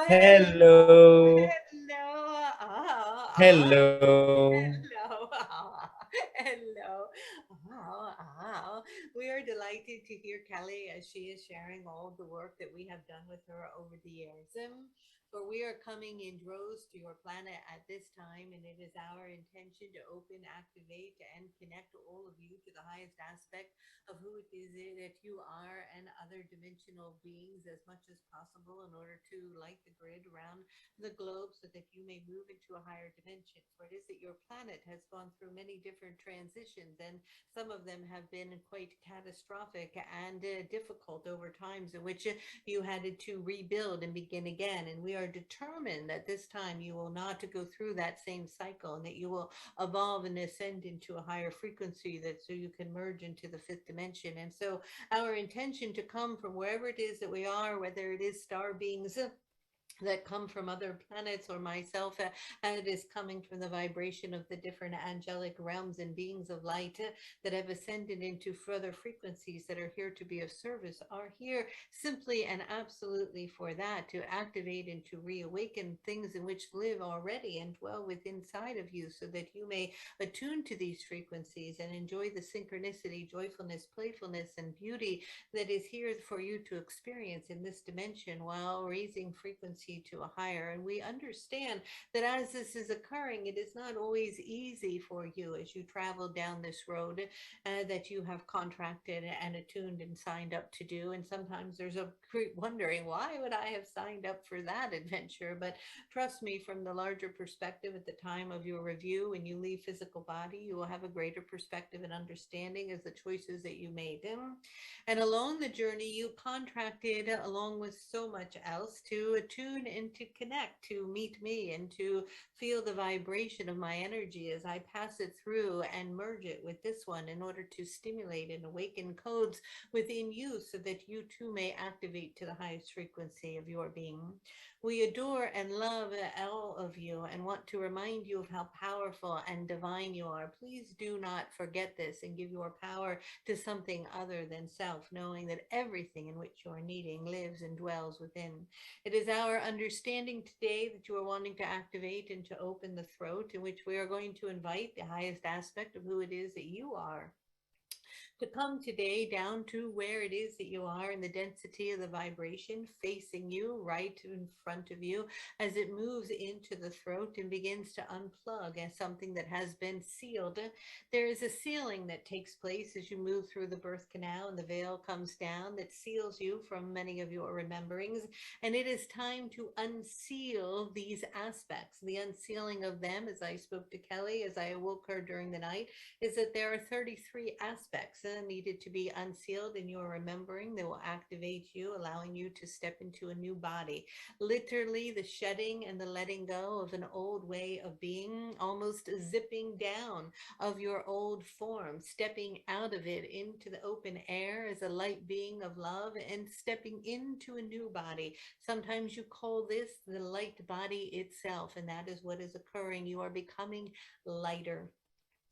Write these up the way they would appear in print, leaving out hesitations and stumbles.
Hello. hello. Hello. Hello. Hello. We are delighted to hear Kelly as she is sharing all the work that we have done with her over the years. For we are coming in droves to your planet at this time, and it is our intention to open, activate, and connect all of you to the highest aspect of who it is that you are and other dimensional beings as much as possible in order to light the grid around the globe so that you may move into a higher dimension. For it is that your planet has gone through many different transitions, and some of them have been quite catastrophic and difficult over times in which you had to rebuild and begin again. And we are determined that this time you will not go through that same cycle and that you will evolve and ascend into a higher frequency that so you can merge into the fifth dimension. And so our intention to come from wherever it is that we are, whether it is star beings that come from other planets or myself, and it is coming from the vibration of the different angelic realms and beings of light that have ascended into further frequencies that are here to be of service, are here simply and absolutely for that, to activate and to reawaken things in which live already and dwell within inside of you, so that you may attune to these frequencies and enjoy the synchronicity, joyfulness, playfulness, and beauty that is here for you to experience in this dimension while raising frequency to a higher. And we understand that as this is occurring, it is not always easy for you as you travel down this road that you have contracted and attuned and signed up to do. And sometimes there's a wondering, why would I have signed up for that adventure? But trust me, from the larger perspective, at the time of your review, when you leave physical body, you will have a greater perspective and understanding as the choices that you made. And along the journey, you contracted, along with so much else, to attune and to connect, to meet me and to feel the vibration of my energy as I pass it through and merge it with this one in order to stimulate and awaken codes within you so that you too may activate to the highest frequency of your being. We adore and love all of you and want to remind you of how powerful and divine you are. Please do not forget this and give your power to something other than self, knowing that everything in which you are needing lives and dwells within. It is our understanding today that you are wanting to activate and to open the throat, in which we are going to invite the highest aspect of who it is that you are to come today down to where it is that you are in the density of the vibration facing you, right in front of you, as it moves into the throat and begins to unplug as something that has been sealed. There is a sealing that takes place as you move through the birth canal, and the veil comes down that seals you from many of your rememberings. And it is time to unseal these aspects. The unsealing of them, as I spoke to Kelly, as I awoke her during the night, is that there are 33 aspects needed to be unsealed in your remembering that will activate you, allowing you to step into a new body. Literally, the shedding and the letting go of an old way of being, almost zipping down of your old form, stepping out of it into the open air as a light being of love and stepping into a new body. Sometimes you call this the light body itself, and that is what is occurring. You are becoming lighter.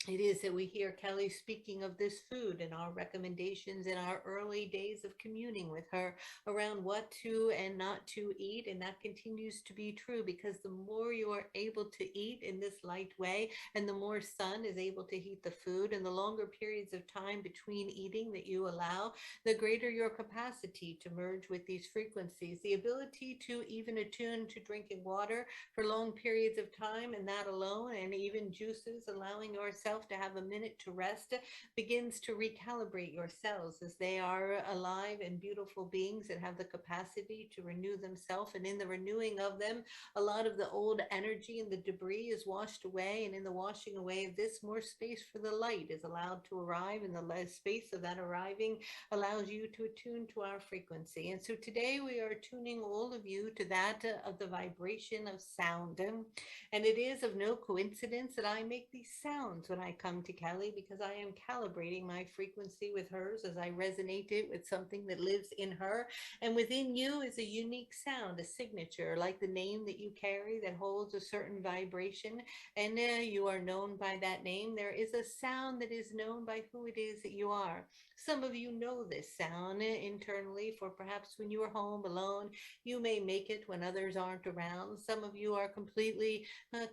It is that we hear Kelly speaking of this food and our recommendations in our early days of communing with her around what to and not to eat. And that continues to be true, because the more you are able to eat in this light way, and the more sun is able to heat the food, and the longer periods of time between eating that you allow, the greater your capacity to merge with these frequencies. The ability to even attune to drinking water for long periods of time, and that alone, and even juices, allowing yourself to have a minute to rest, begins to recalibrate your cells, as they are alive and beautiful beings that have the capacity to renew themselves. And in the renewing of them, a lot of the old energy and the debris is washed away. And in the washing away of this, more space for the light is allowed to arrive, and the less space of that arriving allows you to attune to our frequency. And so today we are tuning all of you to that of the vibration of sound. And it is of no coincidence that I make these sounds when when I come to Kelly, because I am calibrating my frequency with hers as I resonate it with something that lives in her. And within you is a unique sound, a signature, like the name that you carry that holds a certain vibration, and you are known by that name. There is a sound that is known by who it is that you are. Some of you know this sound internally, for perhaps when you are home alone, you may make it when others aren't around. Some of you are completely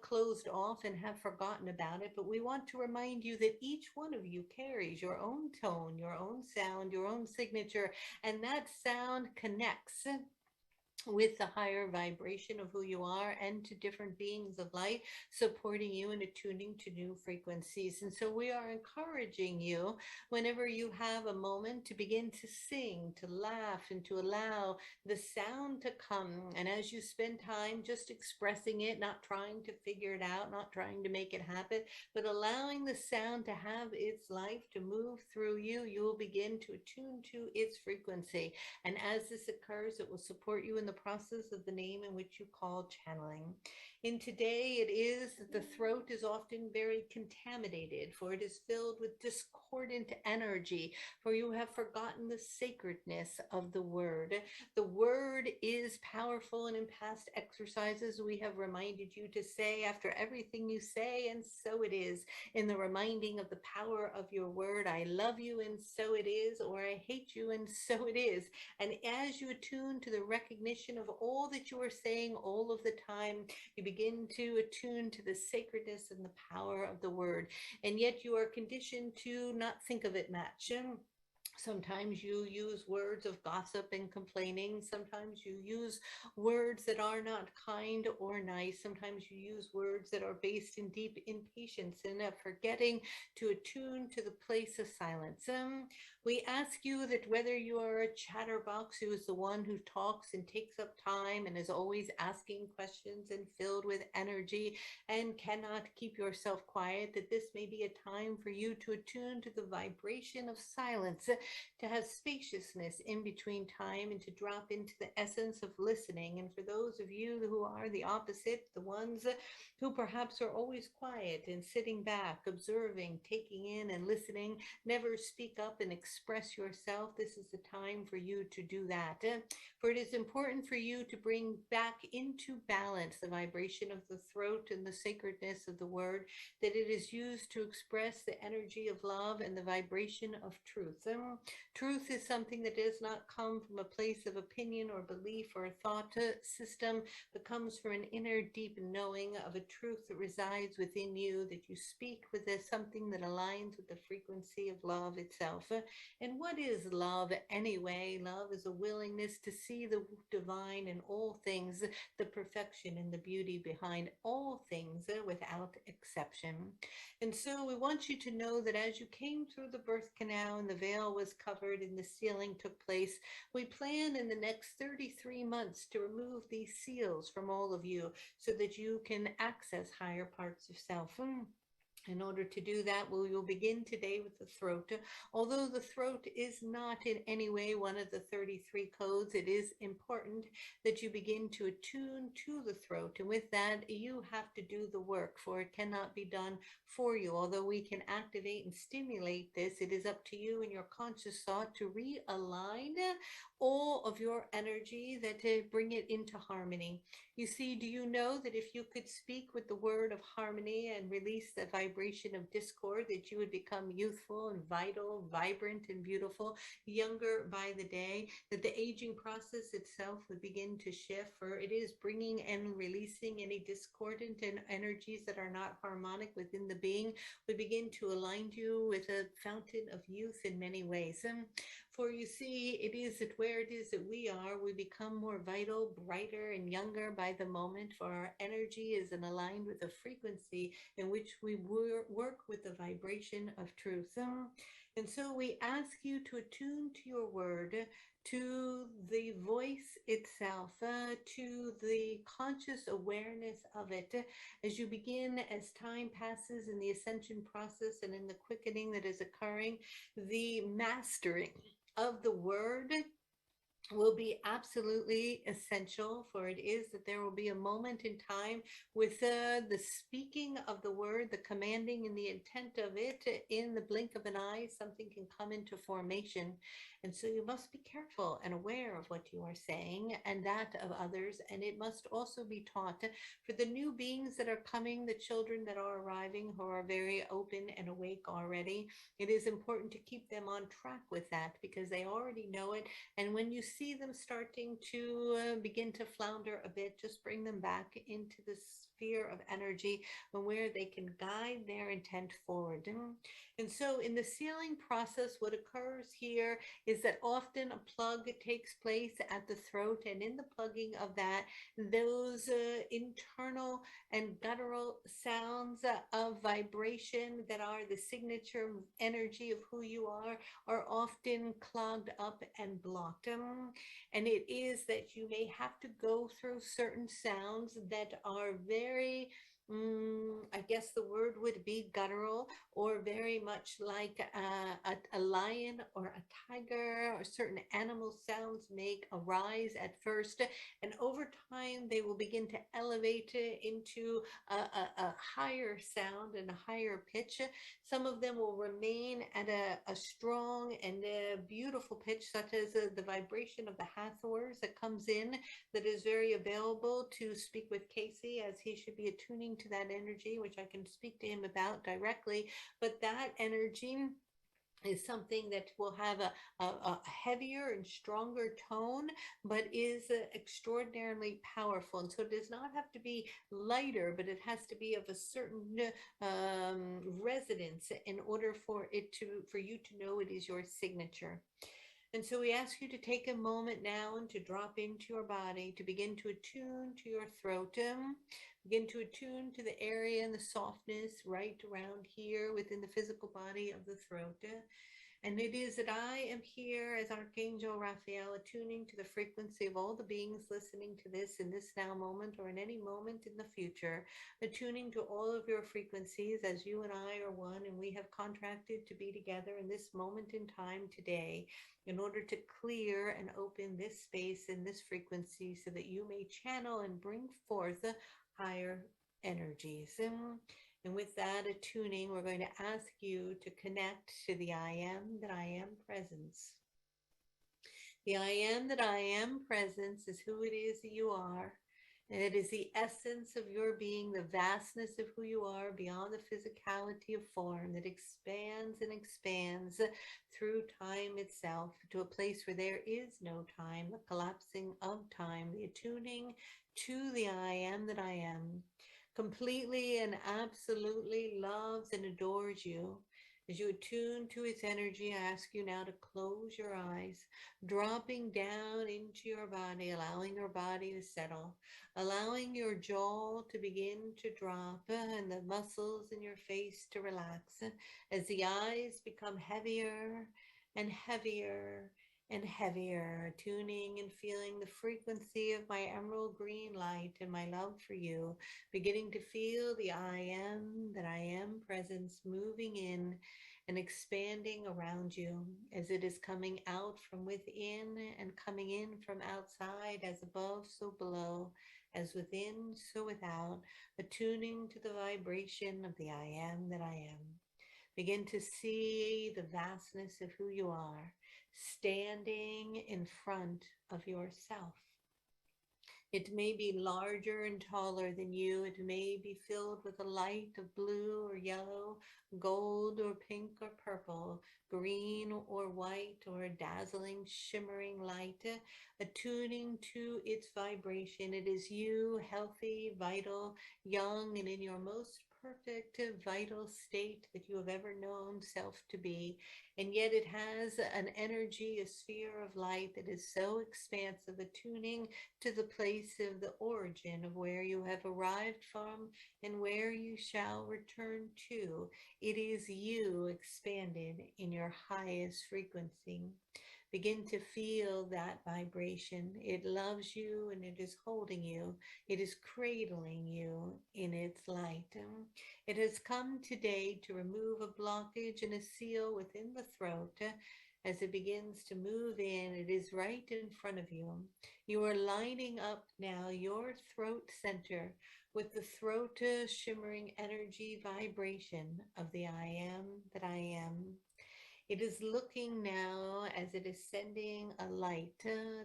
closed off and have forgotten about it, but we want to remind you that each one of you carries your own tone, your own sound, your own signature, and that sound connects with the higher vibration of who you are and to different beings of light supporting you and attuning to new frequencies. And so we are encouraging you, whenever you have a moment, to begin to sing, to laugh, and to allow the sound to come. And as you spend time just expressing it, not trying to figure it out, not trying to make it happen, but allowing the sound to have its life, to move through you, you will begin to attune to its frequency. And as this occurs, it will support you in the process of the name in which you call channeling. In today, it is that the throat is often very contaminated, for it is filled with discordant energy, for you have forgotten the sacredness of the word. The word is powerful, and in past exercises, we have reminded you to say after everything you say, and so it is, in the reminding of the power of your word. I love you, and so it is, or I hate you, and so it is. And as you attune to the recognition of all that you are saying all of the time, you begin to attune to the sacredness and the power of the word. And yet you are conditioned to not think of it much. Sometimes you use words of gossip and complaining. Sometimes you use words that are not kind or nice. Sometimes you use words that are based in deep impatience and forgetting to attune to the place of silence. We ask you that whether you are a chatterbox who is the one who talks and takes up time and is always asking questions and filled with energy and cannot keep yourself quiet, that this may be a time for you to attune to the vibration of silence, to have spaciousness in between time, and to drop into the essence of listening. And for those of you who are the opposite, the ones who perhaps are always quiet and sitting back, observing, taking in and listening, never speak up and express yourself, this is the time for you to do that. For it is important for you to bring back into balance the vibration of the throat and the sacredness of the word, that it is used to express the energy of love and the vibration of truth. Truth is something that does not come from a place of opinion or belief or a thought system, but comes from an inner deep knowing of a truth that resides within you, that you speak with something that aligns with the frequency of love itself. And what is love anyway? Love is a willingness to see the divine in all things, the perfection and the beauty behind all things without exception. And so we want you to know that as you came through the birth canal and the veil was covered and the sealing took place, we plan in the next 33 months to remove these seals from all of you so that you can access higher parts of self. In order to do that, we will begin today with the throat. Although the throat is not in any way one of the 33 codes, it is important that you begin to attune to the throat. And with that, you have to do the work, for it cannot be done for you. Although we can activate and stimulate this, it is up to you and your conscious thought to realign all of your energy, that to bring it into harmony. You see, do you know that if you could speak with the word of harmony and release the vibration of discord, that you would become youthful and vital, vibrant and beautiful, younger by the day, that the aging process itself would begin to shift, for it is bringing and releasing any discordant and energies that are not harmonic within the being. We begin to align you with a fountain of youth in many ways. For you see, it is that where it is that we are, we become more vital, brighter, and younger by the moment, for our energy is aligned with the frequency in which we work with the vibration of truth. And so we ask you to attune to your word, to the voice itself, to the conscious awareness of it, as you begin, as time passes in the ascension process and in the quickening that is occurring, the mastering of the word will be absolutely essential, for it is that there will be a moment in time with the speaking of the word, the commanding and the intent of it. In the blink of an eye, something can come into formation. And so you must be careful and aware of what you are saying and that of others. And it must also be taught for the new beings that are coming, the children that are arriving who are very open and awake already. It is important to keep them on track with that because they already know it. And when you see them starting to begin to flounder a bit, just bring them back into the sphere of energy where they can guide their intent forward. And so in the sealing process, what occurs here is that often a plug takes place at the throat, and in the plugging of that, those internal and guttural sounds of vibration that are the signature energy of who you are often clogged up and blocked. And it is that you may have to go through certain sounds that are very, I guess the word would be guttural, or very much like a lion or a tiger, or certain animal sounds make arise at first, and over time they will begin to elevate into a higher sound and a higher pitch. Some of them will remain at a strong and a beautiful pitch, such as the vibration of the Hathors that comes in, that is very available to speak with Casey, as he should be attuning to that energy, which I can speak to him about directly. But that energy is something that will have a heavier and stronger tone, but is extraordinarily powerful. And so it does not have to be lighter, but it has to be of a certain resonance in order for you to know it is your signature. And so we ask you to take a moment now and to drop into your body, to begin to attune to your throat, begin to attune to the area and the softness right around here within the physical body of the throat. And it is that I am here as Archangel Raphael, attuning to the frequency of all the beings listening to this in this now moment or in any moment in the future, attuning to all of your frequencies as you and I are one, and we have contracted to be together in this moment in time today in order to clear and open this space and this frequency so that you may channel and bring forth higher energies. And with that attuning, we're going to ask you to connect to the I am that I am presence. The I am that I am presence is who it is that you are. And it is the essence of your being, the vastness of who you are beyond the physicality of form that expands and expands through time itself to a place where there is no time, the collapsing of time, the attuning to the I am that I am, completely and absolutely loves and adores you. As you attune to its energy, I ask you now to close your eyes, dropping down into your body, allowing your body to settle, allowing your jaw to begin to drop and the muscles in your face to relax as the eyes become heavier and heavier and heavier, tuning and feeling the frequency of my emerald green light and my love for you, beginning to feel the I am that I am presence moving in and expanding around you as it is coming out from within and coming in from outside, as above, so below, as within, so without, attuning to the vibration of the I am that I am. Begin to see the vastness of who you are, standing in front of yourself. It may be larger and taller than you. It may be filled with a light of blue or yellow, gold or pink or purple, green or white, or a dazzling, shimmering light, attuning to its vibration. It is you, healthy, vital, young, and in your most perfect, vital state that you have ever known self to be. And yet it has an energy, a sphere of light that is so expansive, attuning to the place of the origin of where you have arrived from and where you shall return to. It is you expanded in your highest frequency. Begin to feel that vibration. It loves you and it is holding you. It is cradling you in its light. It has come today to remove a blockage and a seal within the throat as it begins to move in. It is right in front of you. You are lining up now your throat center with the throat shimmering energy vibration of the I am that I am. It is looking now as it is sending a light.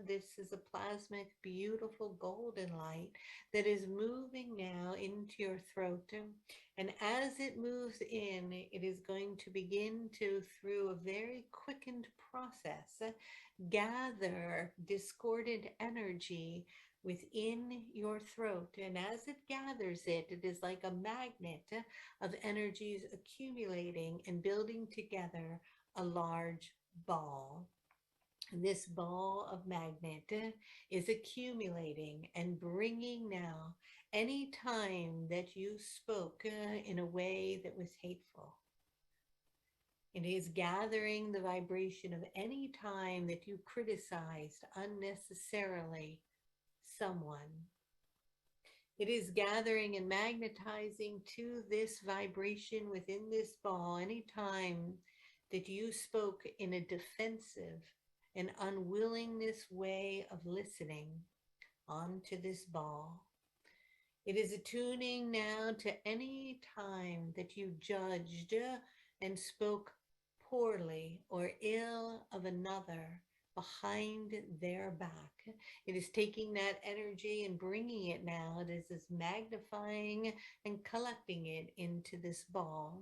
This is a plasmic, beautiful golden light that is moving now into your throat. And as it moves in, it is going to begin to, through a very quickened process, gather discordant energy within your throat. And as it gathers it, it is like a magnet of energies accumulating and building together a large ball. This ball of magnet is accumulating and bringing now any time that you spoke in a way that was hateful. It is gathering the vibration of any time that you criticized unnecessarily someone. It is gathering and magnetizing to this vibration within this ball any time that you spoke in a defensive and unwillingness way of listening onto this ball. It is attuning now to any time that you judged and spoke poorly or ill of another behind their back. It is taking that energy and bringing it now. It is magnifying and collecting it into this ball.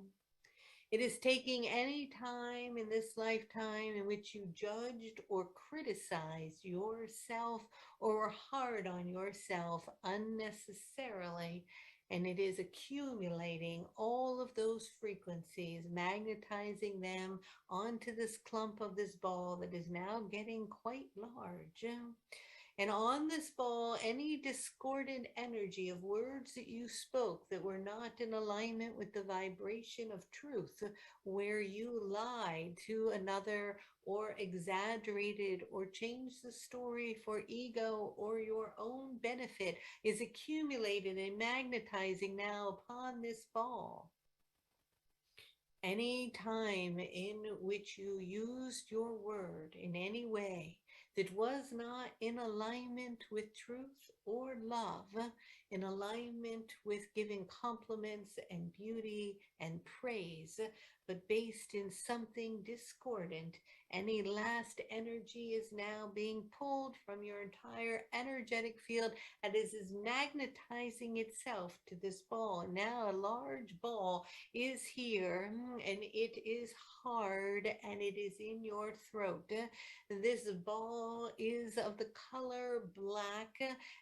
It is taking any time in this lifetime in which you judged or criticized yourself or were hard on yourself unnecessarily, and it is accumulating all of those frequencies, magnetizing them onto this clump of this ball that is now getting quite large. And on this ball, any discordant energy of words that you spoke that were not in alignment with the vibration of truth, where you lied to another or exaggerated or changed the story for ego or your own benefit, is accumulated and magnetizing now upon this ball. Any time in which you used your word in any way that was not in alignment with truth or love, in alignment with giving compliments and beauty and praise, but based in something discordant, any last energy is now being pulled from your entire energetic field and is magnetizing itself to this ball. Now a large ball is here and it is hard and it is in your throat. This ball is of the color black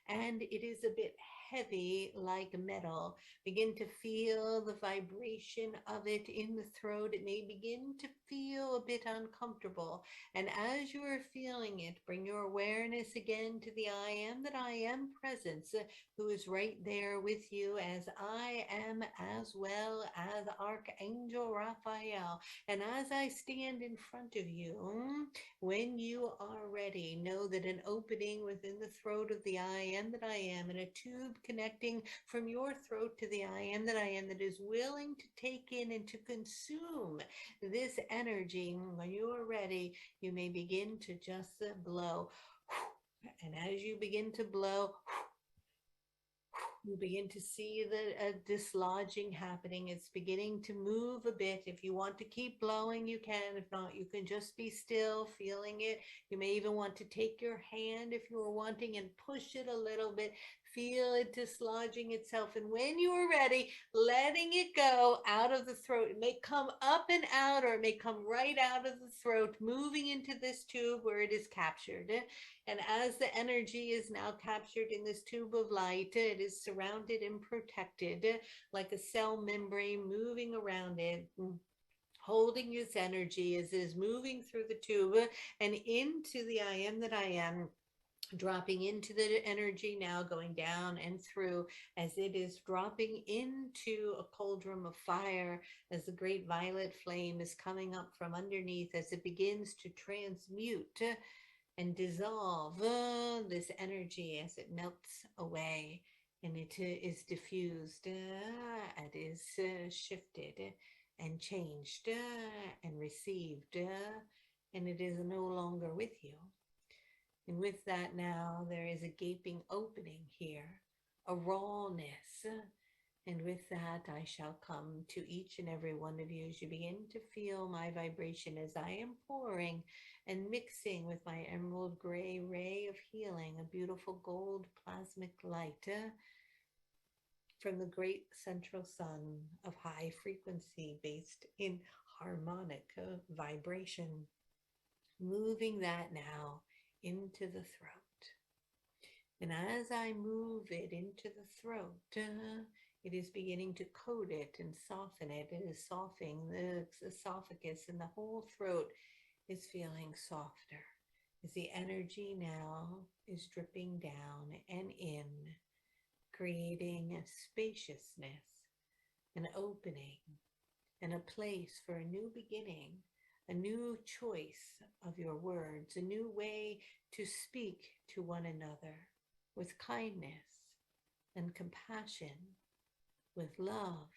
and it is a bit heavy like metal. Begin to feel the vibration of it in the throat. It may begin to feel a bit uncomfortable. And as you are feeling it, bring your awareness again to the I am that I am presence, who is right there with you, as I am, as well as Archangel Raphael. And as I stand in front of you, when you are ready, know that an opening within the throat of the I am that I am, and a tube connecting from your throat to the I am that that is willing to take in and to consume this energy. When you are ready, you may begin to just blow. And as you begin to blow, you begin to see the dislodging happening. It's beginning to move a bit. If you want to keep blowing, you can. If not, you can just be still, feeling it. You may even want to take your hand if you are wanting and push it a little bit. Feel it dislodging itself. And when you are ready, letting it go out of the throat. It may come up and out, or it may come right out of the throat, moving into this tube where it is captured. And as the energy is now captured in this tube of light, it is surrounded and protected like a cell membrane moving around it, holding its energy as it is moving through the tube and into the I am that I am, dropping into the energy now, going down and through as it is dropping into a cauldron of fire, as the great violet flame is coming up from underneath, as it begins to transmute and dissolve this energy as it melts away and it is diffused, it is shifted and changed and received and it is no longer with you. And with that now, there is a gaping opening here, a rawness. And with that, I shall come to each and every one of you as you begin to feel my vibration as I am pouring and mixing with my emerald gray ray of healing, a beautiful gold plasmic light from the great central sun of high frequency based in harmonic vibration, moving that now into the throat. And as I move it into the throat, it is beginning to coat it and soften it. It is softening the esophagus, and the whole throat is feeling softer as the energy now is dripping down and in, creating a spaciousness, an opening, and a place for a new beginning, a new choice of your words, a new way to speak to one another with kindness and compassion, with love,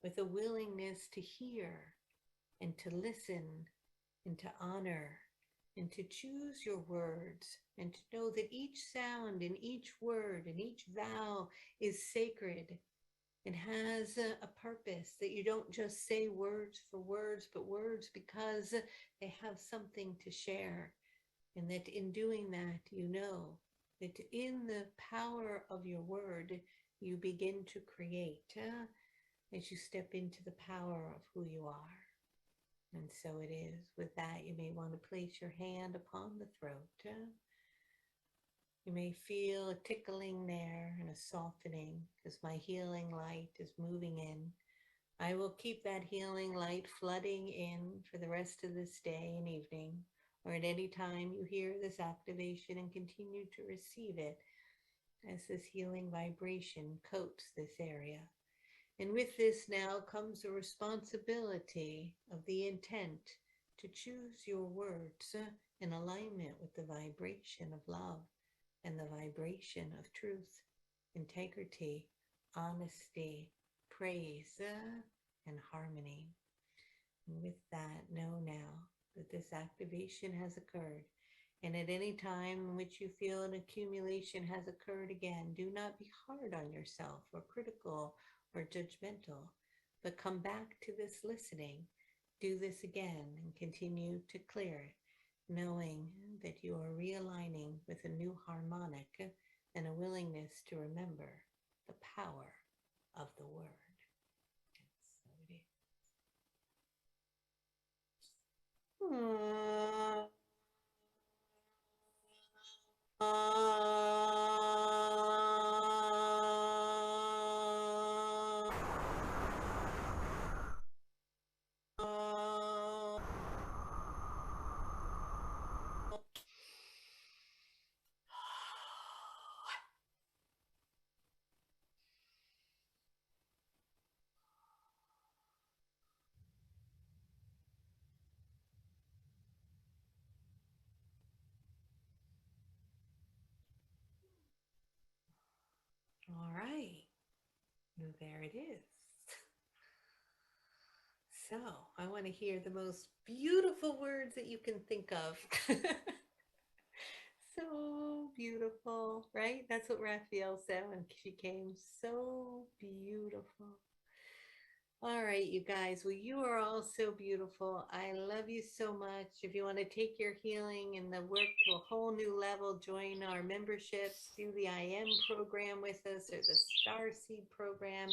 with a willingness to hear and to listen and to honor and to choose your words and to know that each sound and each word and each vow is sacred and has a purpose, that you don't just say words for words, but words because they have something to share. And that in doing that, you know that in the power of your word, you begin to create as you step into the power of who you are. And so it is. With that, you may want to place your hand upon the throat. You may feel a tickling there and a softening as my healing light is moving in. I will keep that healing light flooding in for the rest of this day and evening, or at any time you hear this activation, and continue to receive it as this healing vibration coats this area. And with this now comes the responsibility of the intent to choose your words in alignment with the vibration of love and the vibration of truth, integrity, honesty, praise, and harmony. And with that, know now that this activation has occurred. And at any time in which you feel an accumulation has occurred again, do not be hard on yourself or critical or judgmental, but come back to this listening, do this again, and continue to clear it, knowing that you are realigning with a new harmonic and a willingness to remember the power of the word. So it is. All right, there it is. So I want to hear the most beautiful words that you can think of. So beautiful, right? That's what Raphael said when she came. So beautiful. All right, you guys. Well, you are all so beautiful. I love you so much. If you want to take your healing and the work to a whole new level, join our memberships, do the I Am program with us or the Starseed program.